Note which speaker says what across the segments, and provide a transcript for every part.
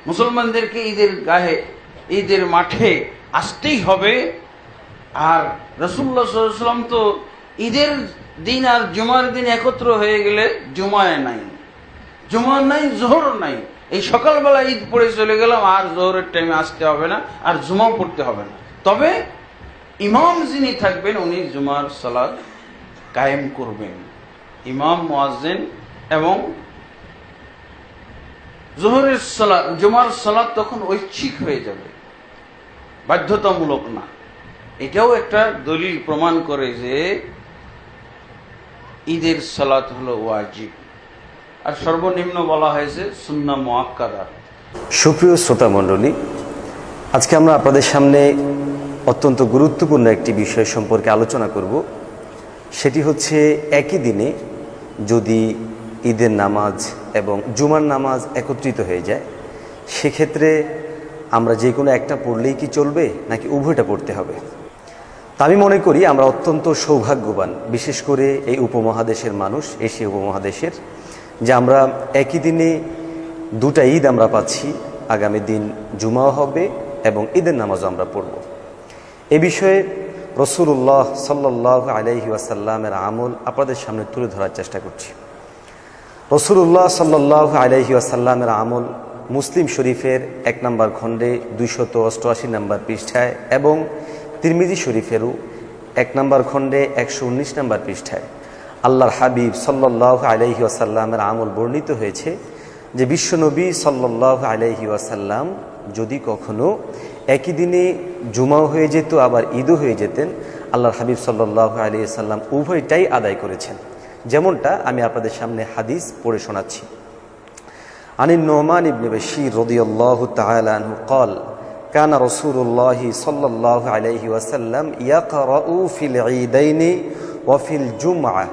Speaker 1: মুসলমানদেরকে ঈদের গায়ে, ঈদের মাঠে আসতেই হবে। আর রাসূলুল্লাহ সাল্লাল্লাহু আলাইহি ওয়াসাল্লাম তো ঈদের দিন আর জুমার দিন একত্র হয়ে গেলে জুমায় নাই, জুমা নাই, জোহর নাই, এই সকালবেলা ঈদ পড়ে চলে গেলাম, আর জোহরের টাইমে আসতে হবে না, আর জুমাও পড়তে হবে না। তবে ইমাম যিনি থাকবেন উনি জুমার সালাত কায়েম করবেন। ইমাম, মুয়াজ্জিন এবং জোহরের সালাত, জুমার সালাত তখন ঐচ্ছিক হয়ে যাবে, বাধ্যতামূলক না। এটাও একটা দলিল প্রমাণ করে যে ঈদের সালাত হলো ওয়াজিব, আর সর্বনিম্ন বলা হয়েছে সুন্নাহ মুআক্কাদা।
Speaker 2: সুপ্রিয় শ্রোতা মণ্ডলী, আজকে আমরা আপনাদের সামনে অত্যন্ত গুরুত্বপূর্ণ একটি বিষয় সম্পর্কে আলোচনা করব। সেটি হচ্ছে একই দিনে যদি ঈদের নামাজ এবং জুমার নামাজ একত্রিত হয়ে যায়, সেক্ষেত্রে আমরা যে কোনো একটা পড়লেই কি চলবে নাকি উভয়টা পড়তে হবে? তা আমি মনে করি আমরা অত্যন্ত সৌভাগ্যবান, বিশেষ করে এই উপমহাদেশের মানুষ, এশিয়া উপমহাদেশের, যে আমরা একই দিনে দুটা ঈদ আমরা পাচ্ছি। আগামী দিন জুমাও হবে এবং ঈদের নামাজও আমরা পড়ব। এ বিষয়ে রাসূলুল্লাহ সাল্লাল্লাহু আলাইহি ওয়াসাল্লামের আমল আপনাদের সামনে তুলে ধরার চেষ্টা করছি। রাসূলুল্লাহ সাল্লাল্লাহু আলাইহি ওয়াসাল্লামের আমল মুসলিম শরীফের 1 নম্বর খণ্ডে 288 নম্বর পৃষ্ঠায় এবং তিরমিজি শরীফেরও 1 নম্বর খণ্ডে 119 নম্বর পৃষ্ঠায় আল্লাহর হাবিব সাল্লাল্লাহু আলাইহি ওয়াসাল্লামের আমল বর্ণিত হয়েছে যে বিশ্বনবী সাল্লাল্লাহু আলাইহি ওয়াসাল্লাম যদি কখনো একই দিনে জুমাও হয়ে যেত আবার ঈদও হয়ে যেতেন, আল্লাহর হাবিব সাল্লাল্লাহু আলাইহি ওয়াসাল্লাম উভয়টাই আদায় করেছেন। যেমনটা আমি আপনাদের সামনে হাদিস পড়ে শোনাচ্ছি। আনিন নুমান ইবনে বাশীর রাদিয়াল্লাহু তাআলা আনহু قال كان رسول الله صلى الله عليه وسلم يقرأ في العيدين وفي الجمعة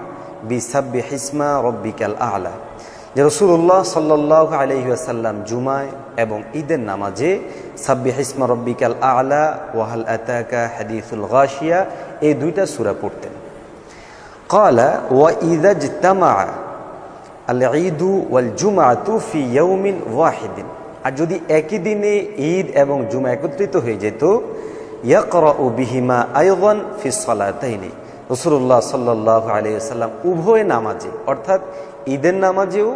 Speaker 2: بسبح اسم ربك الأعلى। যে রাসূলুল্লাহ সাল্লাল্লাহু আলাইহি ওয়াসাল্লাম জুমায় এবং ঈদের নামাজে সাব্বিহ ইসমা রব্বিকাল আ'লা ওয়া হাল আতাকা হাদিসুল গাশিয়া এই দুইটা সূরা পড়তেন। ক্বালা ওয়া ইযা ইজতামাআ আল ঈদু ওয়াল জুমআতু ফি ইয়াউমিন ওয়াহিদিন, আর যদি একই দিনে ঈদ এবং জুমা একত্রিত হয়ে যেত, ইয়াকরাউ বিহিমা আইযান ফি সালাতাইনি, রাসূলুল্লাহ সাল্লাল্লাহু আলাইহি ওয়াসাল্লাম উভয় নামাজে অর্থাৎ ঈদের নামাজেও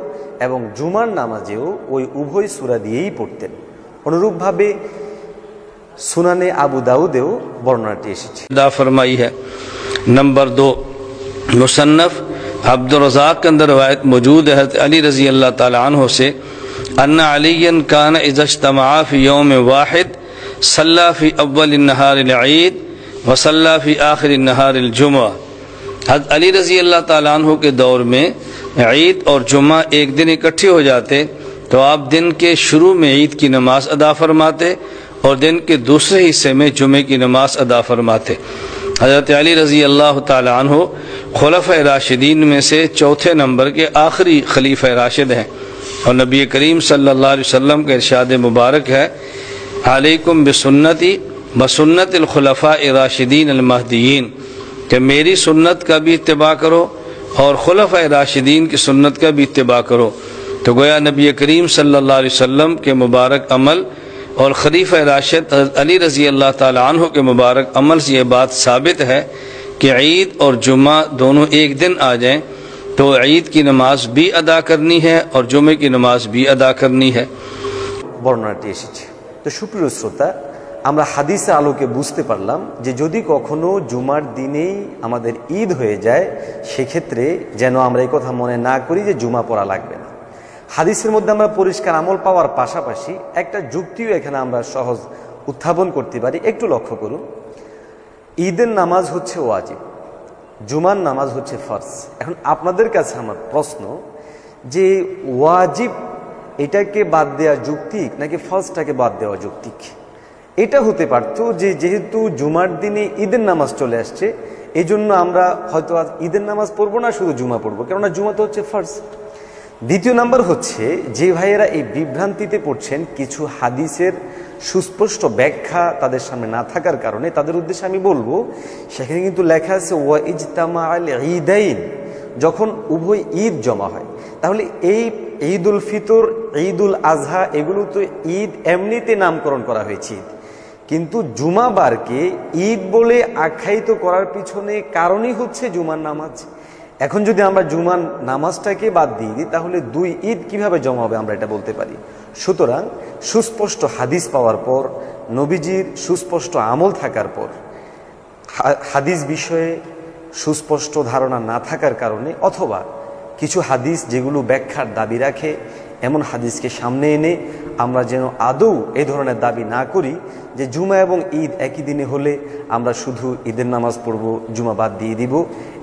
Speaker 2: এবং জুমার নামাজেও ওই উভয় সূরা দিয়েই পড়তেন। অনুরূপভাবে সুনানে আবু দাউদেও বর্ণনাটি এসেছে।
Speaker 3: दा फरमाई है। नंबर 2 मुसन्नफ अब्दुल रज़ाक के अंदर रवायत मौजूद है अली रज़ी अल्लाह ताला अन्हु से अन्ना अलीयन कान इज़ा इज्तमआ फी यौम वाहिद सल्ला फी अव्वल नहार ईद व सल्ला फी आखिर नहार जुमा। हज़रत अली रज़ी अल्लाह ताला अन्हु के दौर में ईद और जुमा एक दिन इकट्ठे हो जाते तो आप दिन के शुरू में ईद की नमाज अदा फरमाते और दिन के दूसरे हिस्से में जुमे की नमाज अदा फरमाते। हज़रत अली रज़ी अल्लाह ताला अन्हु खुलफ़ाए राशिदीन में से चौथे नंबर के आखिरी खलीफा राशिद हैं और नबी करीम सल्लल्लाहु अलैहि वसल्लम का इरशाद मुबारक है अलैकुम बिसुन्नती व सुन्नतिल खुलफ़ाए राशिदीन अल महदीयीन, कि मेरी सुन्नत का भी इत्तिबा करो और खुलफ़ाए राशिदीन की सुन्नत का भी इत्तिबा करो। तो गोया नबी करीम सल्लल्लाहु अलैहि वसल्लम के मुबारक अमल और खलीफा राशिद अली रज़ी अल्लाह ताला अन्हु के मुबारक अमल से ये बात साबित है कि ईद और जुमा दोनों एक दिन आ जाएं तो ईद की नमाज भी अदा करनी है और जुमे की नमाज भी अदा करनी है।
Speaker 2: বর্ণনাটি এসেছে। তো সুপ্রিয় শ্রোতা, আমরা হাদিসের আলোকে বুঝতে পারলাম যে যদি কখনো জুমার দিনেই আমাদের ঈদ হয়ে যায়, সেক্ষেত্রে যেন আমরা এই কথা মনে না করি যে জুমা পড়া লাগবে না। হাদিসের মধ্যে আমরা পরিষ্কার আমল পাওয়ার পাশাপাশি একটা যুক্তিও এখানে আমরা সহজ উত্থাপন করতে পারি। একটু লক্ষ্য করুন, ঈদের নামাজ হচ্ছে ওয়াজিব, জুমার নামাজ হচ্ছে ফরজ। এখন আপনাদের কাছে আমার প্রশ্ন যে ওয়াজিব এটাকে বাদ দেওয়া যৌক্তিক নাকি ফরজটাকে বাদ দেওয়া যৌক্তিক? এটা হতে পারত যে যেহেতু জুমার দিনে ঈদের নামাজ চলে আসছে, এই জন্য আমরা হয়তো আজ ঈদের নামাজ পড়বো না, শুধু জুমা পড়বো, কেননা জুমা তো হচ্ছে ফরজ। দ্বিতীয় নাম্বার হচ্ছে যে ভাইয়েরা এই বিভ্রান্তিতে পড়ছেন, কিছু হাদিসের সুস্পষ্ট ব্যাখ্যা তাদের সামনে না থাকার কারণে তাদের উদ্দেশ্যে আমি বলবো, সেখানে কিন্তু লেখা আছে ওয়া ইজতামা আল ঈদাইন, যখন উভয় ঈদ জমা হয়। তাহলে এই ঈদ উল ফিতর, ঈদ উল আজহা, এগুলো তো ঈদ এমনিতে নামকরণ করা হয়েছে ঈদ, কিন্তু জুমাবারকে ঈদ বলে আখ্যায়িত করার পিছনে কারণই হচ্ছে জুমার নামাজ। এখন যদি আমরা জুমার নামাজটাকে বাদ দিয়ে দিই তাহলে দুই ঈদ কিভাবে জমা হবে আমরা এটা বলতে পারি। সুতরাং সুস্পষ্ট হাদিস পাওয়ার পর, নবীজির সুস্পষ্ট আমল থাকার পর, হাদিস বিষয়ে সুস্পষ্ট ধারণা না থাকার কারণে, অথবা কিছু হাদিস যেগুলো ব্যাখ্যার দাবি রাখে এমন হাদিসকে সামনে এনে আমরা যেন আদৌ এই ধরনের দাবি না করি যে জুমা এবং ঈদ একই দিনে হলে আমরা শুধু ঈদের নামাজ পড়ব, জুমা বাদ দিয়ে দিব।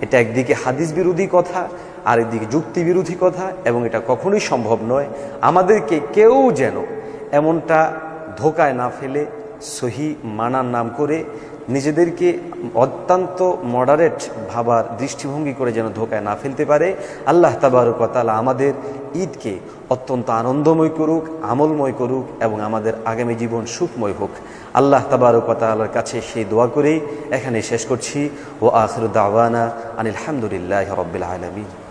Speaker 2: এটা একদিকে হাদিস বিরোধী কথা, আর একদিকে যুক্তি বিরোধী কথা, এবং এটা কখনোই সম্ভব নয়। আমাদেরকে কেউ যেন এমনটা ধোকায় না ফেলে সহি মানার নাম করে নিজেদেরকে অত্যন্ত মডারেট ভাবার দৃষ্টিভঙ্গি করে যেন ধোকায় না ফেলতে পারে। আল্লাহ তাবারক ওয়া তাআলা আমাদের ঈদকে অত্যন্ত আনন্দময় করুক, আমলময় করুক, এবং আমাদের আগামী জীবন সুখময় হোক। আল্লাহ তাবারক ওয়া তাআলার কাছে সেই দোয়া করেই এখানে শেষ করছি। ওয়া আখিরু দাওয়ানা আনিল হামদুলিল্লাহি রাব্বিল আলামিন।